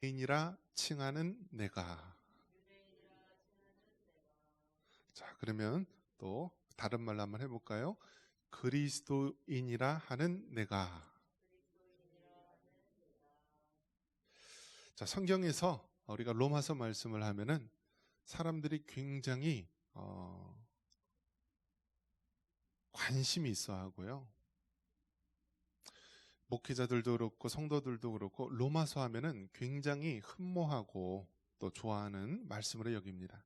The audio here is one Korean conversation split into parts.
유대인이라 칭하는 내가. 자, 그러면 또 다른 말로 한번 해볼까요? 그리스도인이라 하는 내가. 자, 성경에서 우리가 로마서 말씀을 하면은 사람들이 굉장히 관심이 있어 하고요. 목회자들도 그렇고 성도들도 그렇고 로마서 하면은 굉장히 흠모하고 또 좋아하는 말씀으로 여깁니다.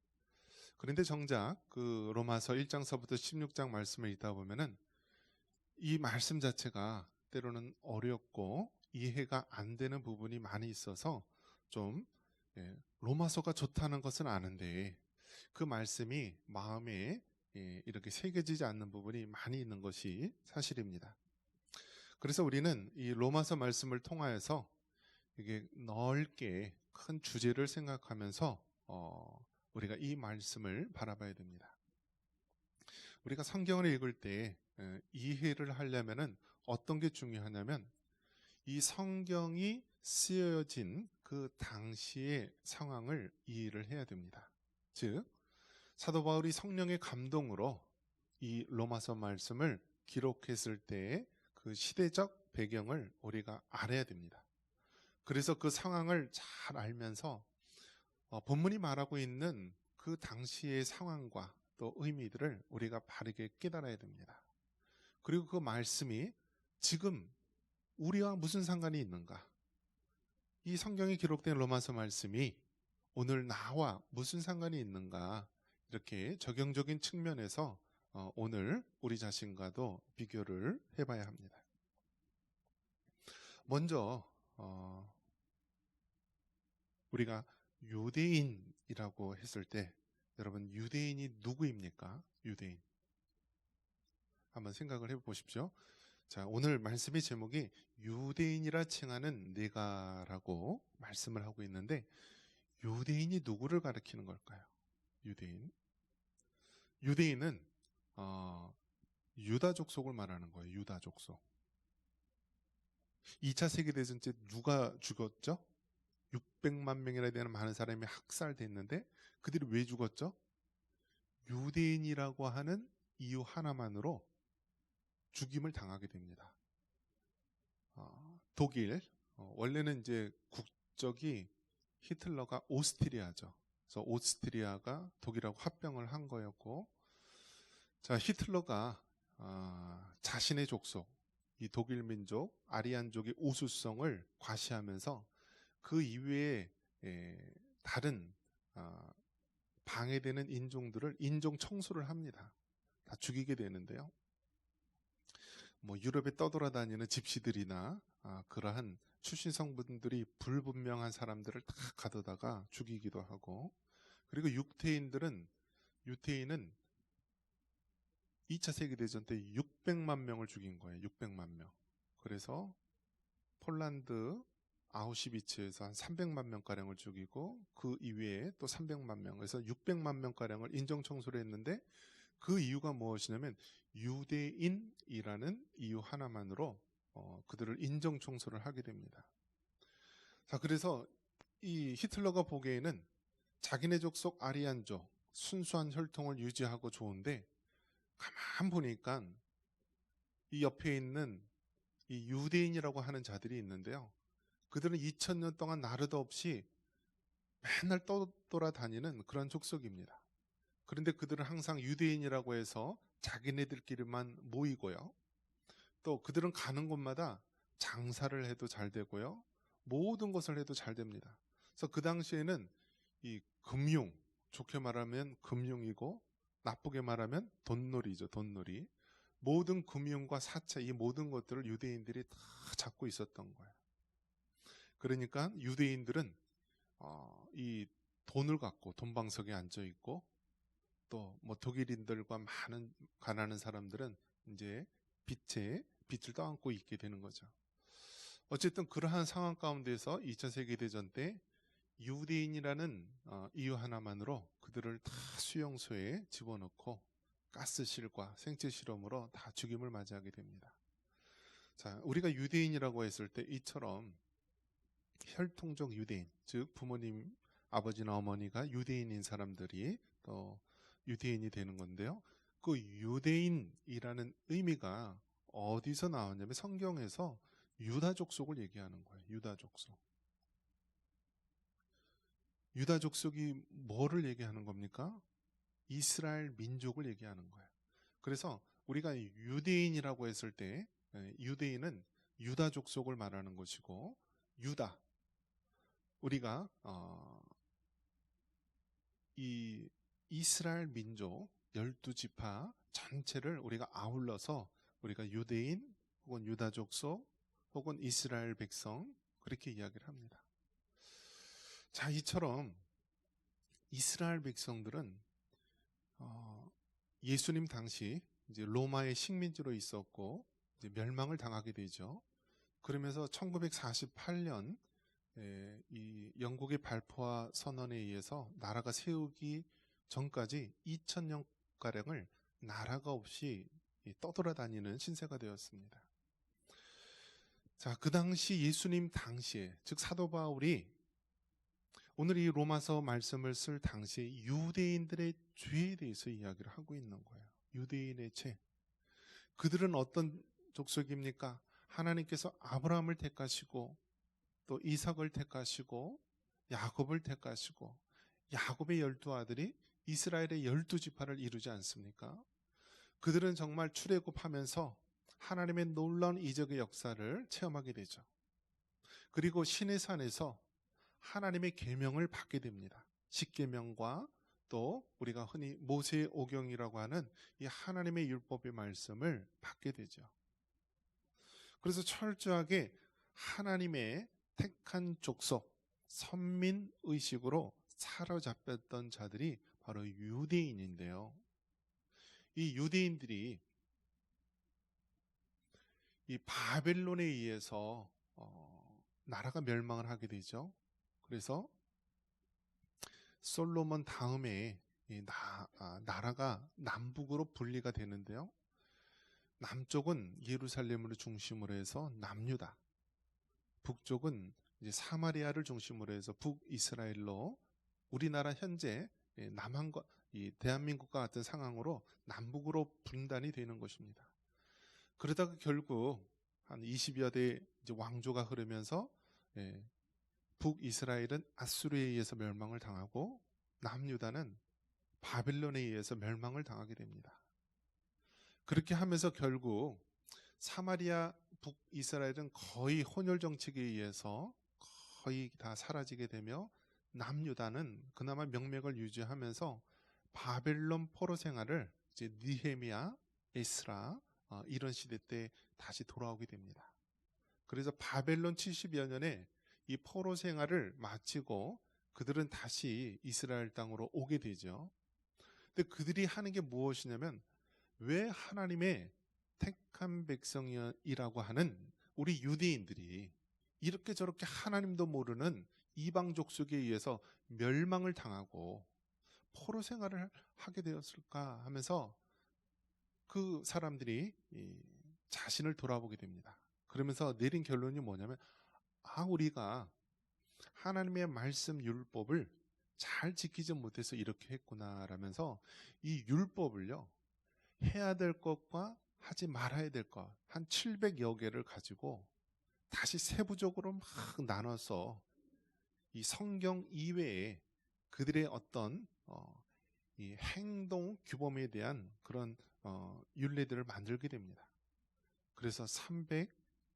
그런데 정작 그 로마서 1장서부터 16장 말씀을 읽다 보면은 이 말씀 자체가 때로는 어렵고 이해가 안 되는 부분이 많이 있어서 좀 로마서가 좋다는 것은 아는데 그 말씀이 마음에 이렇게 새겨지지 않는 부분이 많이 있는 것이 사실입니다. 그래서 우리는 이 로마서 말씀을 통하여서 이게 넓게 큰 주제를 생각하면서 우리가 이 말씀을 바라봐야 됩니다. 우리가 성경을 읽을 때 이해를 하려면은 어떤 게 중요하냐면 이 성경이 쓰여진 그 당시의 상황을 이해를 해야 됩니다. 즉 사도 바울이 성령의 감동으로 이 로마서 말씀을 기록했을 때의 그 시대적 배경을 우리가 알아야 됩니다. 그래서 그 상황을 잘 알면서 본문이 말하고 있는 그 당시의 상황과 또 의미들을 우리가 바르게 깨달아야 됩니다. 그리고 그 말씀이 지금 우리와 무슨 상관이 있는가? 이 성경에 기록된 로마서 말씀이 오늘 나와 무슨 상관이 있는가? 이렇게 적용적인 측면에서 오늘 우리 자신과도 비교를 해봐야 합니다. 먼저 우리가 유대인이라고 했을 때 여러분 유대인이 누구입니까? 유대인. 한번 생각을 해보십시오. 자, 오늘 말씀의 제목이 유대인이라 칭하는 네가라고 말씀을 하고 있는데 유대인이 누구를 가리키는 걸까요? 유대인. 유대인은 유다 족속을 말하는 거예요. 유다 족속. 2차 세계대전 때 누가 죽었죠? 600만 명이나 되는 많은 사람이 학살됐는데 그들이 왜 죽었죠? 유대인이라고 하는 이유 하나만으로 죽임을 당하게 됩니다. 독일, 원래는 이제 국적이 히틀러가 오스트리아죠. 그래서 오스트리아가 독일하고 합병을 한 거였고, 자, 히틀러가 자신의 족속, 이 독일 민족, 아리안족의 우수성을 과시하면서 그 이외에 다른 방해되는 인종들을 인종 청소를 합니다. 다 죽이게 되는데요. 뭐 유럽에 떠돌아다니는 집시들이나 그러한 출신 성분들이 불분명한 사람들을 다 가둬다가 죽이기도 하고, 그리고 유태인은 2차 세계대전 때 600만 명을 죽인 거예요. 600만 명. 그래서 폴란드 아우슈비츠에서 한 300만 명가량을 죽이고 그 이외에 또 300만 명, 그래서 600만 명가량을 인정청소를 했는데 그 이유가 무엇이냐면 유대인이라는 이유 하나만으로 그들을 인정청소를 하게 됩니다. 자, 그래서 이 히틀러가 보기에는 자기네 족속 아리안족 순수한 혈통을 유지하고 좋은데 가만 보니까 이 옆에 있는 이 유대인이라고 하는 자들이 있는데요. 그들은 2000년 동안 나르도 없이 맨날 떠돌아다니는 그런 족속입니다. 그런데 그들은 항상 유대인이라고 해서 자기네들끼리만 모이고요. 또 그들은 가는 곳마다 장사를 해도 잘 되고요. 모든 것을 해도 잘 됩니다. 그래서 그 당시에는 이 금융, 좋게 말하면 금융이고 나쁘게 말하면 돈놀이죠. 돈놀이. 모든 금융과 사채, 이 모든 것들을 유대인들이 다 잡고 있었던 거예요. 그러니까 유대인들은 이 돈을 갖고 돈방석에 앉아 있고 또 뭐 독일인들과 많은 가난한 사람들은 이제 빚을 떠안고 있게 되는 거죠. 어쨌든 그러한 상황 가운데서 2차 세계대전 때 유대인이라는 이유 하나만으로 그들을 다 수용소에 집어넣고 가스실과 생체 실험으로 다 죽임을 맞이하게 됩니다. 자, 우리가 유대인이라고 했을 때 이처럼 혈통적 유대인, 즉 부모님, 아버지나 어머니가 유대인인 사람들이 또 유대인이 되는 건데요. 그 유대인이라는 의미가 어디서 나왔냐면 성경에서 유다 족속을 얘기하는 거예요. 유다 족속. 유다 족속이 뭐를 얘기하는 겁니까? 이스라엘 민족을 얘기하는 거예요. 그래서 우리가 유대인이라고 했을 때 유대인은 유다 족속을 말하는 것이고, 유다, 우리가 이 이스라엘 민족 12지파 전체를 우리가 아울러서 우리가 유대인 혹은 유다 족속 혹은 이스라엘 백성 그렇게 이야기를 합니다. 자, 이처럼 이스라엘 백성들은 예수님 당시 이제 로마의 식민지로 있었고 이제 멸망을 당하게 되죠. 그러면서 1948년 이 영국의 발포와 선언에 의해서 나라가 세우기 전까지 2000년가량을 나라가 없이 떠돌아다니는 신세가 되었습니다. 자, 그 당시 예수님 당시에, 즉 사도 바울이 오늘 이 로마서 말씀을 쓸 당시에 유대인들의 죄에 대해서 이야기를 하고 있는 거예요. 유대인의 죄. 그들은 어떤 족속입니까? 하나님께서 아브라함을 택하시고 또 이삭을 택하시고 야곱을 택하시고 야곱의 12아들이 이스라엘의 12지파를 이루지 않습니까? 그들은 정말 출애굽하면서 하나님의 놀라운 이적의 역사를 체험하게 되죠. 그리고 시내 산에서 하나님의 계명을 받게 됩니다. 십계명과 또 우리가 흔히 모세의 오경이라고 하는 이 하나님의 율법의 말씀을 받게 되죠. 그래서 철저하게 하나님의 택한 족속, 선민 의식으로 사로잡혔던 자들이 바로 유대인인데요. 이 유대인들이 이 바벨론에 의해서 나라가 멸망을 하게 되죠. 그래서 솔로몬 다음에 나라가 남북으로 분리가 되는데요. 남쪽은 예루살렘을 중심으로 해서 남유다, 북쪽은 이제 사마리아를 중심으로 해서 북이스라엘로 우리나라 현재 남한과 이 대한민국과 같은 상황으로 남북으로 분단이 되는 것입니다. 그러다가 결국 한 20여 대 이제 왕조가 흐르면서 북이스라엘은 아수르에 의해서 멸망을 당하고 남유다는 바벨론에 의해서 멸망을 당하게 됩니다. 그렇게 하면서 결국 사마리아 북이스라엘은 거의 혼혈 정책에 의해서 거의 다 사라지게 되며 남유다는 그나마 명맥을 유지하면서 바벨론 포로 생활을 이제 느헤미야, 에스라 이런 시대 때 다시 돌아오게 됩니다. 그래서 바벨론 70여 년에 이 포로 생활을 마치고 그들은 다시 이스라엘 땅으로 오게 되죠. 근데 그들이 하는 게 무엇이냐면, 왜 하나님의 택한 백성이라고 하는 우리 유대인들이 이렇게 저렇게 하나님도 모르는 이방 족속에 의해서 멸망을 당하고 포로 생활을 하게 되었을까 하면서 그 사람들이 자신을 돌아보게 됩니다. 그러면서 내린 결론이 뭐냐면, 우리가 하나님의 말씀 율법을 잘 지키지 못해서 이렇게 했구나 라면서 이 율법을요, 해야 될 것과 하지 말아야 될 것 한 700여 개를 가지고 다시 세부적으로 막 나눠서 이 성경 이외에 그들의 어떤 이 행동 규범에 대한 그런 율례들을 만들게 됩니다. 그래서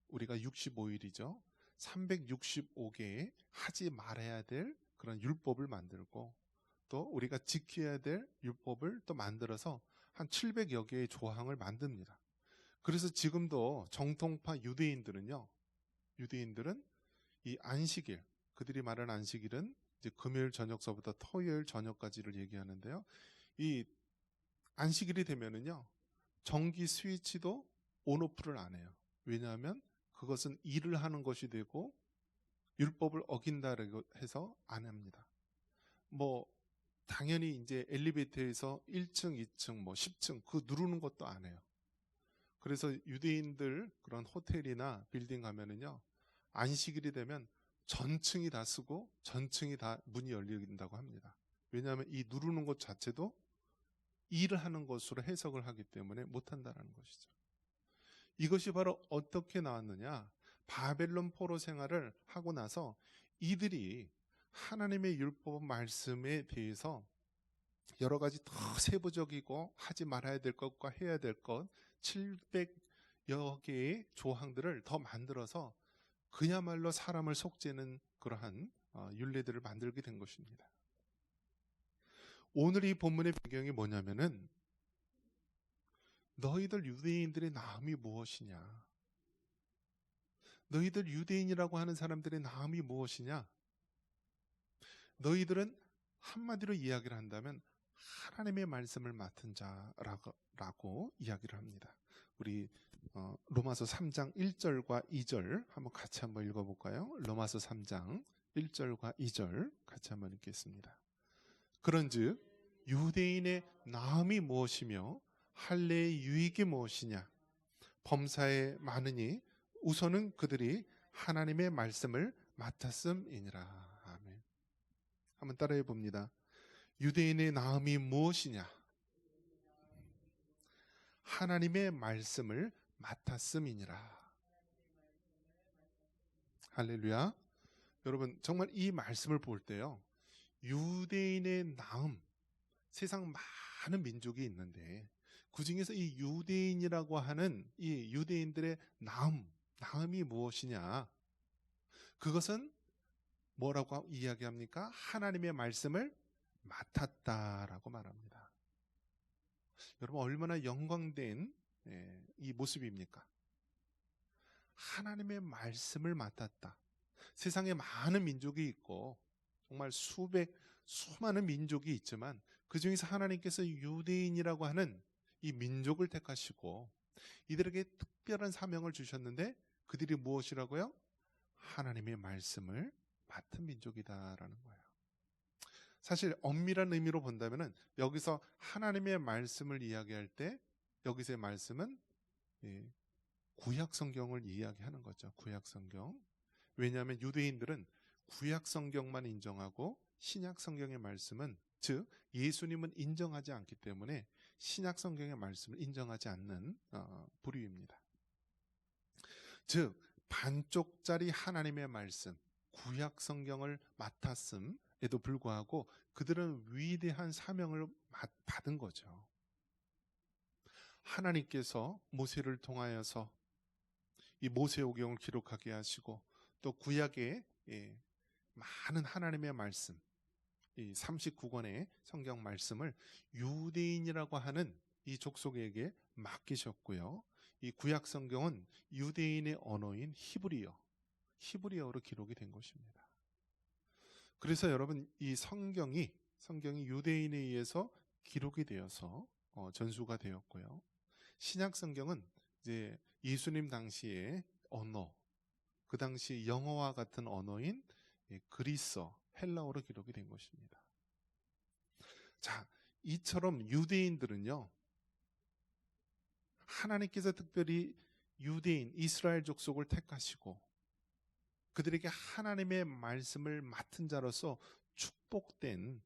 우리가 65일이죠. 365개의 하지 말아야 될 그런 율법을 만들고 또 우리가 지켜야 될 율법을 또 만들어서 한 700여 개의 조항을 만듭니다. 그래서 지금도 정통파 유대인들은 이 안식일, 그들이 말하는 안식일은 이제 금요일 저녁서부터 토요일 저녁까지를 얘기하는데요. 이 안식일이 되면은요, 전기 스위치도 온오프를 안 해요. 왜냐하면 그것은 일을 하는 것이 되고 율법을 어긴다고 해서 안 합니다. 뭐 당연히 이제 엘리베이터에서 1층, 2층, 뭐 10층 그 누르는 것도 안 해요. 그래서 유대인들 그런 호텔이나 빌딩 가면은요, 안식일이 되면 전층이 다 쓰고 전층이 다 문이 열린다고 합니다. 왜냐하면 이 누르는 것 자체도 일을 하는 것으로 해석을 하기 때문에 못한다는 것이죠. 이것이 바로 어떻게 나왔느냐? 바벨론 포로 생활을 하고 나서 이들이 하나님의 율법 말씀에 대해서 여러 가지 더 세부적이고 하지 말아야 될 것과 해야 될 것 700여 개의 조항들을 더 만들어서 그야말로 사람을 속죄는 그러한 율례들을 만들게 된 것입니다. 오늘 이 본문의 배경이 뭐냐면은 너희들 유대인들의 나음이 무엇이냐? 너희들 유대인이라고 하는 사람들의 나음이 무엇이냐? 너희들은 한마디로 이야기를 한다면 하나님의 말씀을 맡은 자라고 이야기를 합니다. 우리 로마서 3장 1절과 2절 같이 한번 읽어볼까요? 로마서 3장 1절과 2절 같이 한번 읽겠습니다. 그런즉 유대인의 나음이 무엇이며 할례의 유익이 무엇이냐? 범사에 많으니 우선은 그들이 하나님의 말씀을 맡았음이니라. 아멘. 한번 따라해 봅니다. 유대인의 나음이 무엇이냐? 하나님의 말씀을 맡았음이니라. 할렐루야. 여러분 정말 이 말씀을 볼 때요, 유대인의 나음, 세상 많은 민족이 있는데 그 중에서 이 유대인이라고 하는 이 유대인들의 나음이 무엇이냐? 그것은 뭐라고 이야기합니까? 하나님의 말씀을 맡았다라고 말합니다. 여러분 얼마나 영광된 이 모습입니까? 하나님의 말씀을 맡았다. 세상에 많은 민족이 있고 정말 수많은 민족이 있지만 그 중에서 하나님께서 유대인이라고 하는 이 민족을 택하시고 이들에게 특별한 사명을 주셨는데 그들이 무엇이라고요? 하나님의 말씀을 맡은 민족이다라는 거예요. 사실 엄밀한 의미로 본다면 여기서 하나님의 말씀을 이야기할 때 여기서의 말씀은 구약 성경을 이야기하는 거죠. 구약 성경. 왜냐하면 유대인들은 구약 성경만 인정하고 신약 성경의 말씀은, 즉 예수님은 인정하지 않기 때문에 신약 성경의 말씀을 인정하지 않는 부류입니다. 즉 반쪽짜리 하나님의 말씀, 구약 성경을 맡았음에도 불구하고 그들은 위대한 사명을 받은 거죠. 하나님께서 모세를 통하여서 이 모세오경을 기록하게 하시고 또 구약의 많은 하나님의 말씀, 이 39권의 성경 말씀을 유대인이라고 하는 이 족속에게 맡기셨고요. 이 구약 성경은 유대인의 언어인 히브리어로 기록이 된 것입니다. 그래서 여러분 이 성경이 유대인에 의해서 기록이 되어서 전수가 되었고요. 신약 성경은 이제 예수님 당시의 언어, 그 당시 영어와 같은 언어인 그리스어, 헬라어로 기록이 된 것입니다. 자, 이처럼 유대인들은요, 하나님께서 특별히 유대인, 이스라엘 족속을 택하시고 그들에게 하나님의 말씀을 맡은 자로서 축복된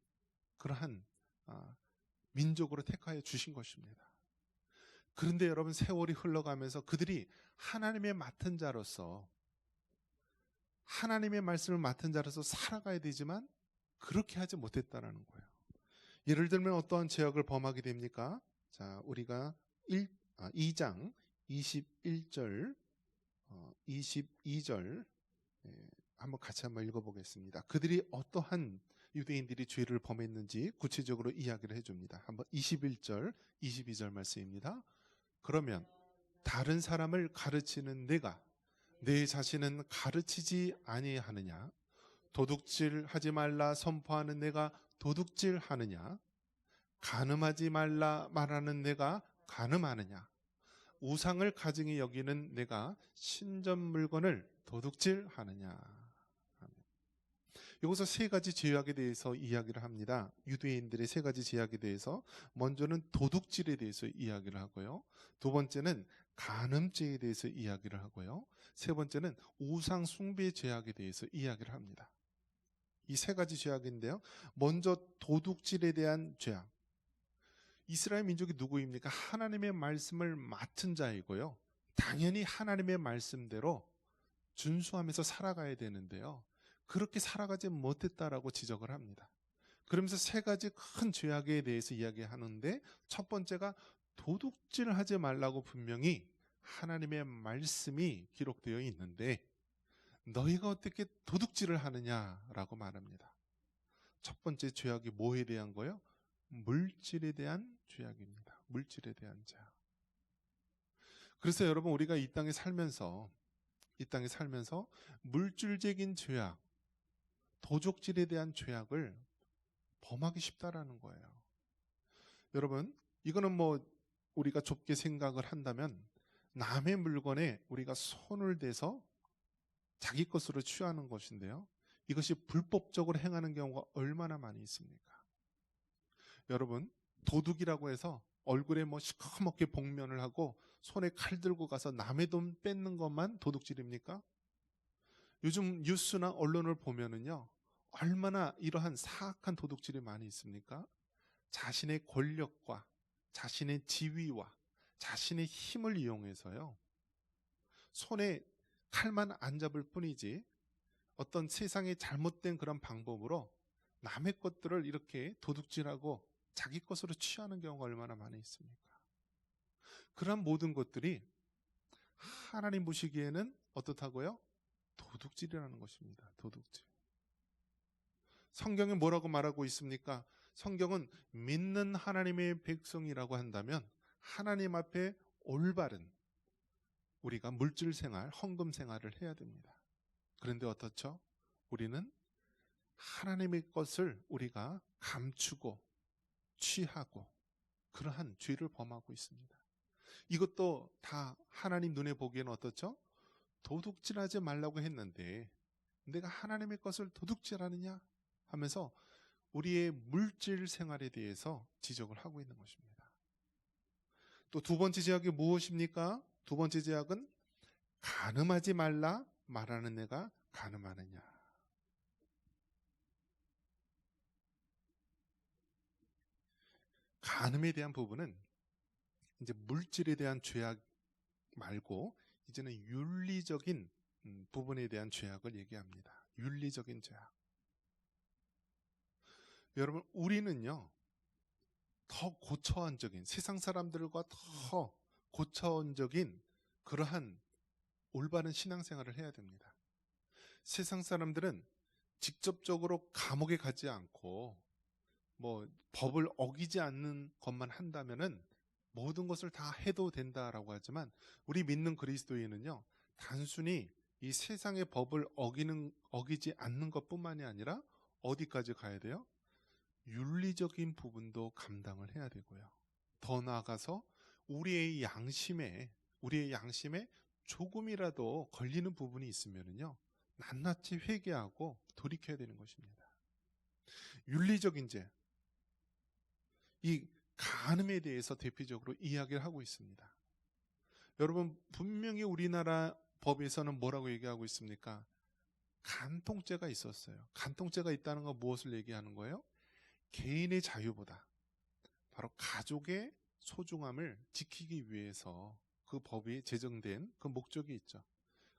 그러한 민족으로 택하여 주신 것입니다. 그런데 여러분 세월이 흘러가면서 그들이 하나님의 맡은 자로서 하나님의 말씀을 맡은 자로서 살아가야 되지만 그렇게 하지 못했다는 거예요. 예를 들면 어떠한 죄악을 범하게 됩니까? 자, 우리가 2장 21절 22절 한번 같이 읽어보겠습니다. 그들이 어떠한 유대인들이 죄를 범했는지 구체적으로 이야기를 해줍니다. 한번 21절 22절 말씀입니다. 그러면 다른 사람을 가르치는 내가 내 자신은 가르치지 아니하느냐? 도둑질하지 말라 선포하는 내가 도둑질하느냐? 간음하지 말라 말하는 내가 간음하느냐? 우상을 가증히 여기는 내가 신전 물건을 도둑질하느냐? 여기서 세 가지 죄악에 대해서 이야기를 합니다. 유대인들의 세 가지 죄악에 대해서 먼저는 도둑질에 대해서 이야기를 하고요. 두 번째는 간음죄에 대해서 이야기를 하고요. 세 번째는 우상 숭배 죄악에 대해서 이야기를 합니다. 이 세 가지 죄악인데요. 먼저 도둑질에 대한 죄악. 이스라엘 민족이 누구입니까? 하나님의 말씀을 맡은 자이고요. 당연히 하나님의 말씀대로 준수하면서 살아가야 되는데요. 그렇게 살아가지 못했다라고 지적을 합니다. 그러면서 세 가지 큰 죄악에 대해서 이야기하는데 첫 번째가 도둑질을 하지 말라고 분명히 하나님의 말씀이 기록되어 있는데 너희가 어떻게 도둑질을 하느냐라고 말합니다. 첫 번째 죄악이 뭐에 대한 거예요? 물질에 대한 죄악입니다. 물질에 대한 죄악. 그래서 여러분 우리가 이 땅에 살면서 물질적인 죄악, 도둑질에 대한 죄악을 범하기 쉽다라는 거예요. 여러분, 이거는 뭐 우리가 좁게 생각을 한다면 남의 물건에 우리가 손을 대서 자기 것으로 취하는 것인데요. 이것이 불법적으로 행하는 경우가 얼마나 많이 있습니까? 여러분, 도둑이라고 해서 얼굴에 뭐 시커멓게 복면을 하고 손에 칼 들고 가서 남의 돈 뺏는 것만 도둑질입니까? 요즘 뉴스나 언론을 보면은요, 얼마나 이러한 사악한 도둑질이 많이 있습니까? 자신의 권력과 자신의 지위와 자신의 힘을 이용해서요, 손에 칼만 안 잡을 뿐이지 어떤 세상의 잘못된 그런 방법으로 남의 것들을 이렇게 도둑질하고 자기 것으로 취하는 경우가 얼마나 많이 있습니까? 그런 모든 것들이 하나님 보시기에는 어떻다고요? 도둑질이라는 것입니다. 도둑질. 성경에 뭐라고 말하고 있습니까? 성경은 믿는 하나님의 백성이라고 한다면 하나님 앞에 올바른 우리가 물질 생활, 헌금 생활을 해야 됩니다. 그런데 어떻죠? 우리는 하나님의 것을 우리가 감추고 취하고 그러한 죄를 범하고 있습니다. 이것도 다 하나님 눈에 보기에는 어떻죠? 도둑질하지 말라고 했는데 내가 하나님의 것을 도둑질하느냐 하면서 우리의 물질 생활에 대해서 지적을 하고 있는 것입니다. 또 두 번째 제약이 무엇입니까? 두 번째 제약은 간음하지 말라 말하는 내가 간음하느냐. 간음에 대한 부분은 이제 물질에 대한 죄악 말고 이제는 윤리적인 부분에 대한 죄악을 얘기합니다. 윤리적인 죄악. 여러분, 우리는요, 더 고차원적인, 세상 사람들과 더 고차원적인 그러한 올바른 신앙생활을 해야 됩니다. 세상 사람들은 직접적으로 감옥에 가지 않고 뭐 법을 어기지 않는 것만 한다면은 모든 것을 다 해도 된다라고 하지만 우리 믿는 그리스도인은요, 단순히 이 세상의 법을 어기지 않는 것뿐만이 아니라 어디까지 가야 돼요? 윤리적인 부분도 감당을 해야 되고요. 더 나아가서 우리의 양심에 조금이라도 걸리는 부분이 있으면은요, 낱낱이 회개하고 돌이켜야 되는 것입니다. 윤리적인 죄, 이 간음에 대해서 대표적으로 이야기를 하고 있습니다. 여러분, 분명히 우리나라 법에서는 뭐라고 얘기하고 있습니까? 간통죄가 있었어요. 간통죄가 있다는 건 무엇을 얘기하는 거예요? 개인의 자유보다 바로 가족의 소중함을 지키기 위해서 그 법이 제정된 그 목적이 있죠.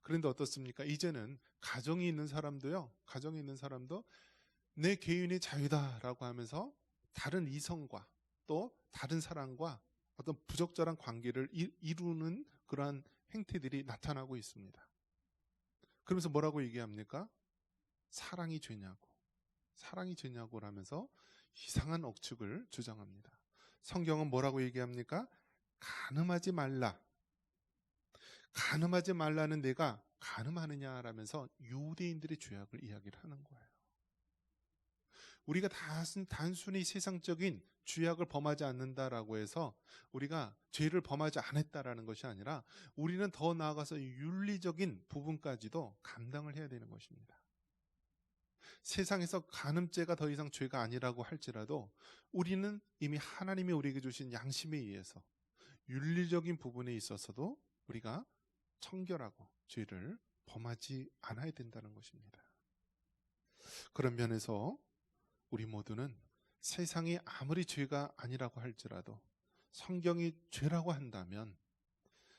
그런데 어떻습니까? 이제는 가정이 있는 사람도 내 개인의 자유다라고 하면서 다른 이성과 또 다른 사람과 어떤 부적절한 관계를 이루는 그러한 행태들이 나타나고 있습니다. 그러면서 뭐라고 얘기합니까? 사랑이 죄냐고 라면서 이상한 억측을 주장합니다. 성경은 뭐라고 얘기합니까? 간음하지 말라는 내가 간음하느냐라면서 유대인들의 죄악을 이야기를 하는 거예요. 우리가 단순히 세상적인 죄악을 범하지 않는다라고 해서 우리가 죄를 범하지 않았다라는 것이 아니라 우리는 더 나아가서 윤리적인 부분까지도 감당을 해야 되는 것입니다. 세상에서 간음죄가 더 이상 죄가 아니라고 할지라도 우리는 이미 하나님이 우리에게 주신 양심에 의해서 윤리적인 부분에 있어서도 우리가 청결하고 죄를 범하지 않아야 된다는 것입니다. 그런 면에서 우리 모두는 세상이 아무리 죄가 아니라고 할지라도 성경이 죄라고 한다면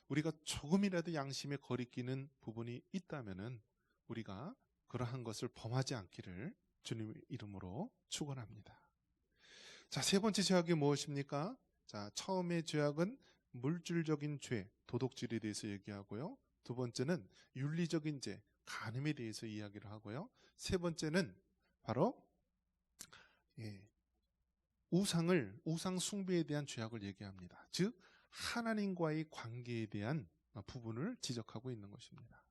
우리가 조금이라도 양심에 거리끼는 부분이 있다면은 우리가 그러한 것을 범하지 않기를 주님의 이름으로 축원합니다. 자, 세 번째 죄악이 무엇입니까? 자, 처음의 죄악은 물질적인 죄, 도둑질에 대해서 얘기하고요. 두 번째는 윤리적인 죄, 간음에 대해서 이야기를 하고요. 세 번째는 바로 우상 숭배에 대한 죄악을 얘기합니다. 즉 하나님과의 관계에 대한 부분을 지적하고 있는 것입니다.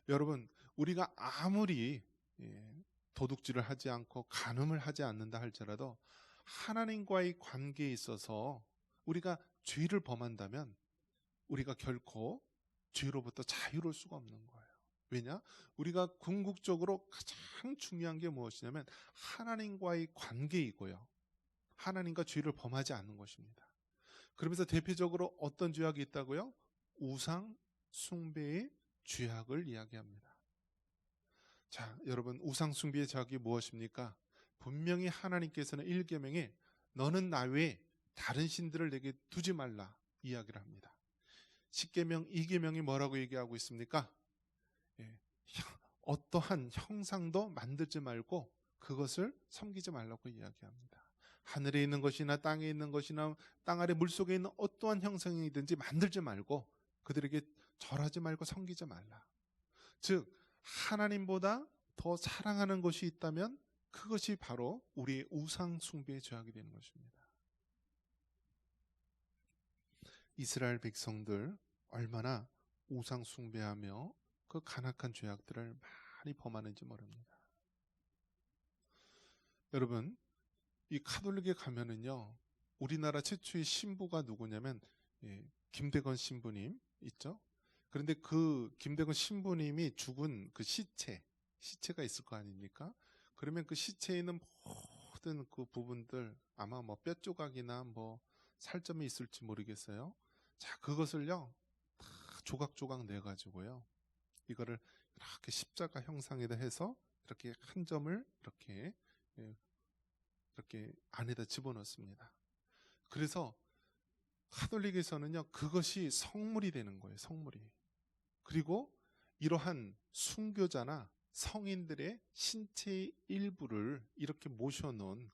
여러분, 우리가 아무리 도둑질을 하지 않고 간음을 하지 않는다 할지라도 하나님과의 관계에 있어서 우리가 죄를 범한다면 우리가 결코 죄로부터 자유로울 수가 없는 거예요. 왜냐? 우리가 궁극적으로 가장 중요한 게 무엇이냐면 하나님과의 관계이고요. 하나님과 죄를 범하지 않는 것입니다. 그러면서 대표적으로 어떤 죄악이 있다고요? 우상 숭배의 죄악을 이야기합니다. 자, 여러분, 우상 숭배의 죄악이 무엇입니까? 분명히 하나님께서는 1계명에 너는 나 외에 다른 신들을 내게 두지 말라 이야기를 합니다. 10계명, 2계명이 뭐라고 얘기하고 있습니까? 어떠한 형상도 만들지 말고 그것을 섬기지 말라고 이야기합니다. 하늘에 있는 것이나 땅에 있는 것이나 땅 아래 물속에 있는 어떠한 형상이든지 만들지 말고 그들에게 절하지 말고 섬기지 말라. 즉 하나님보다 더 사랑하는 것이 있다면 그것이 바로 우리의 우상 숭배의 죄악이 되는 것입니다. 이스라엘 백성들 얼마나 우상 숭배하며 그 간악한 죄악들을 많이 범하는지 모릅니다. 여러분, 이 카톨릭에 가면은요, 우리나라 최초의 신부가 누구냐면 김대건 신부님 있죠? 그런데 그 김대건 신부님이 죽은 그 시체가 있을 거 아닙니까? 그러면 그 시체에 있는 모든 그 부분들 아마 뭐 뼈 조각이나 뭐 살점이 있을지 모르겠어요. 자, 그것을요 다 조각조각 내 가지고요 이거를 이렇게 십자가 형상에다 해서 이렇게 한 점을 이렇게 안에다 집어넣습니다. 그래서 카톨릭에서는요 그것이 성물이 되는 거예요. 성물이. 그리고 이러한 순교자나 성인들의 신체의 일부를 이렇게 모셔놓은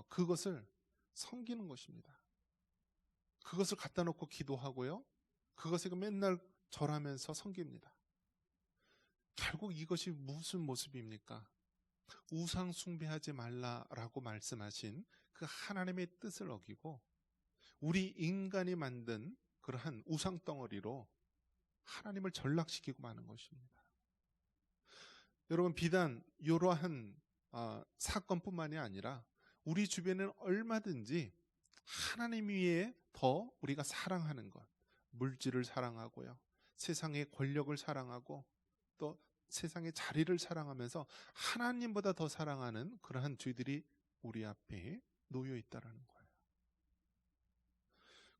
그것을 섬기는 것입니다. 그것을 갖다 놓고 기도하고요. 그것을 맨날 절하면서 섬깁니다. 결국 이것이 무슨 모습입니까? 우상 숭배하지 말라라고 말씀하신 그 하나님의 뜻을 어기고 우리 인간이 만든 그러한 우상 덩어리로 하나님을 전락시키고 마는 것입니다. 여러분, 비단 이러한 사건뿐만이 아니라 우리 주변에는 얼마든지 하나님 위에 더 우리가 사랑하는 것, 물질을 사랑하고요, 세상의 권력을 사랑하고 또 세상의 자리를 사랑하면서 하나님보다 더 사랑하는 그러한 죄들이 우리 앞에 놓여 있다라는 거예요.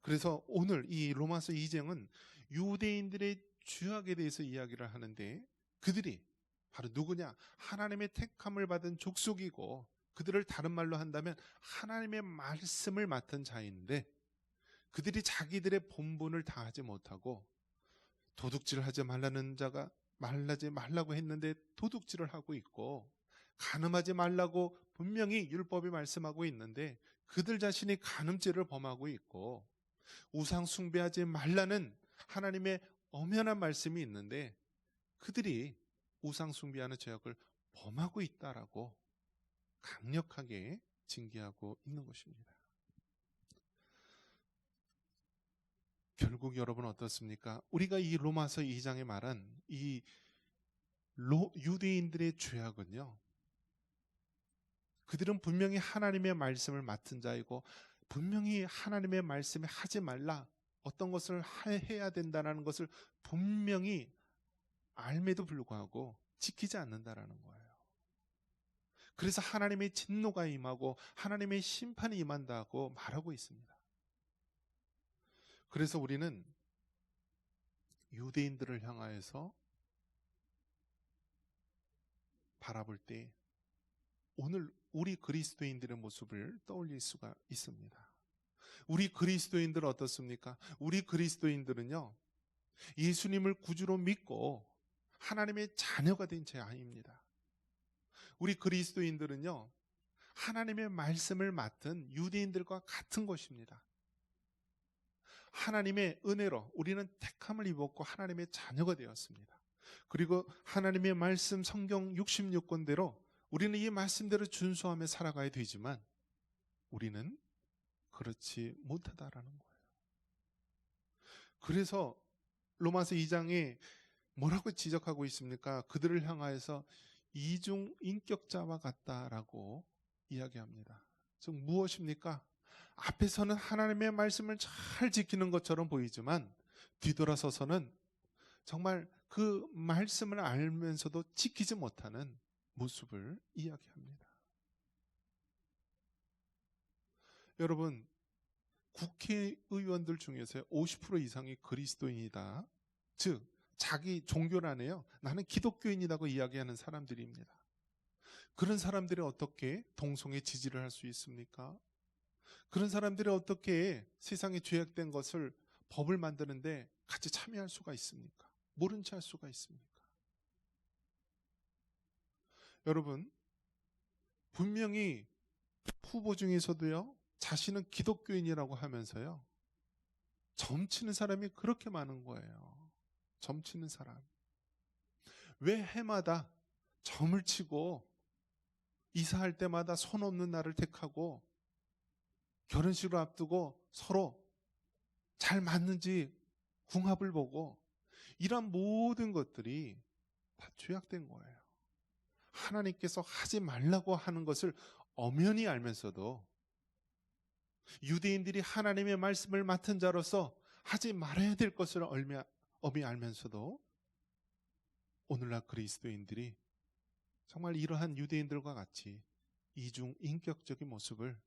그래서 오늘 이 로마서 2장은 유대인들의 죄악에 대해서 이야기를 하는데 그들이 바로 누구냐? 하나님의 택함을 받은 족속이고 그들을 다른 말로 한다면 하나님의 말씀을 맡은 자인데 그들이 자기들의 본분을 다하지 못하고 도둑질을 하지 말라지 말라고 했는데 도둑질을 하고 있고 간음하지 말라고 분명히 율법이 말씀하고 있는데 그들 자신이 간음죄를 범하고 있고 우상 숭배하지 말라는 하나님의 엄연한 말씀이 있는데 그들이 우상 숭배하는 죄악을 범하고 있다라고 강력하게 징계하고 있는 것입니다. 결국 여러분 어떻습니까? 우리가 이 로마서 2장에 말한 이 유대인들의 죄악은요, 그들은 분명히 하나님의 말씀을 맡은 자이고 분명히 하나님의 말씀에 하지 말라, 어떤 것을 해야 된다는 것을 분명히 알매도 불구하고 지키지 않는다라는 거예요. 그래서 하나님의 진노가 임하고 하나님의 심판이 임한다고 말하고 있습니다. 그래서 우리는 유대인들을 향하여서 바라볼 때 오늘 우리 그리스도인들의 모습을 떠올릴 수가 있습니다. 우리 그리스도인들 어떻습니까? 우리 그리스도인들은요, 예수님을 구주로 믿고 하나님의 자녀가 된 제 아이입니다. 우리 그리스도인들은요, 하나님의 말씀을 맡은 유대인들과 같은 것입니다. 하나님의 은혜로 우리는 택함을 입었고 하나님의 자녀가 되었습니다. 그리고 하나님의 말씀 성경 66권대로 우리는 이 말씀대로 준수하며 살아가야 되지만 우리는 그렇지 못하다라는 거예요. 그래서 로마서 2장에 뭐라고 지적하고 있습니까? 그들을 향하여서 이중 인격자와 같다라고 이야기합니다. 즉 무엇입니까? 앞에서는 하나님의 말씀을 잘 지키는 것처럼 보이지만 뒤돌아서서는 정말 그 말씀을 알면서도 지키지 못하는 모습을 이야기합니다. 여러분, 국회의원들 중에서 50% 이상이 그리스도인이다. 즉 자기 종교란에요, 나는 기독교인이라고 이야기하는 사람들입니다. 그런 사람들이 어떻게 동성애 지지를 할 수 있습니까? 그런 사람들이 어떻게 세상에 죄악된 것을 법을 만드는데 같이 참여할 수가 있습니까? 모른 채 할 수가 있습니까? 여러분, 분명히 후보 중에서도요, 자신은 기독교인이라고 하면서요, 점치는 사람이 그렇게 많은 거예요. 점치는 사람. 왜 해마다 점을 치고 이사할 때마다 손 없는 날을 택하고 결혼식을 앞두고 서로 잘 맞는지 궁합을 보고 이런 모든 것들이 다 죄악된 거예요. 하나님께서 하지 말라고 하는 것을 엄연히 알면서도 유대인들이 하나님의 말씀을 맡은 자로서 하지 말아야 될 것을 엄히 알면서도 오늘날 그리스도인들이 정말 이러한 유대인들과 같이 이중 인격적인 모습을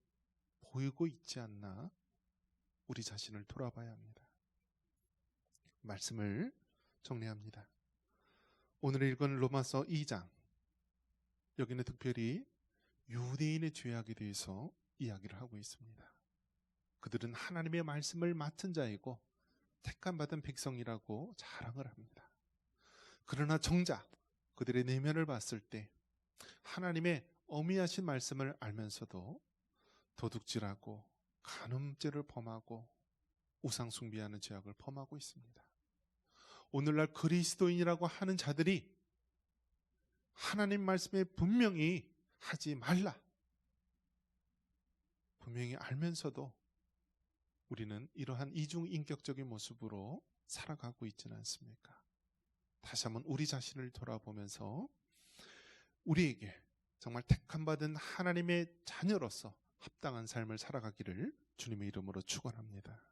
보이고 있지 않나 우리 자신을 돌아봐야 합니다. 말씀을 정리합니다. 오늘 읽은 로마서 2장, 여기는 특별히 유대인의 죄악에 대해서 이야기를 하고 있습니다. 그들은 하나님의 말씀을 맡은 자이고 택함받은 백성이라고 자랑을 합니다. 그러나 정작 그들의 내면을 봤을 때 하나님의 어미하신 말씀을 알면서도 도둑질하고 간음죄를 범하고 우상 숭배하는 죄악을 범하고 있습니다. 오늘날 그리스도인이라고 하는 자들이 하나님 말씀에 분명히 하지 말라, 분명히 알면서도 우리는 이러한 이중인격적인 모습으로 살아가고 있지는 않습니까? 다시 한번 우리 자신을 돌아보면서 우리에게 정말 택함받은 하나님의 자녀로서 합당한 삶을 살아가기를 주님의 이름으로 축원합니다.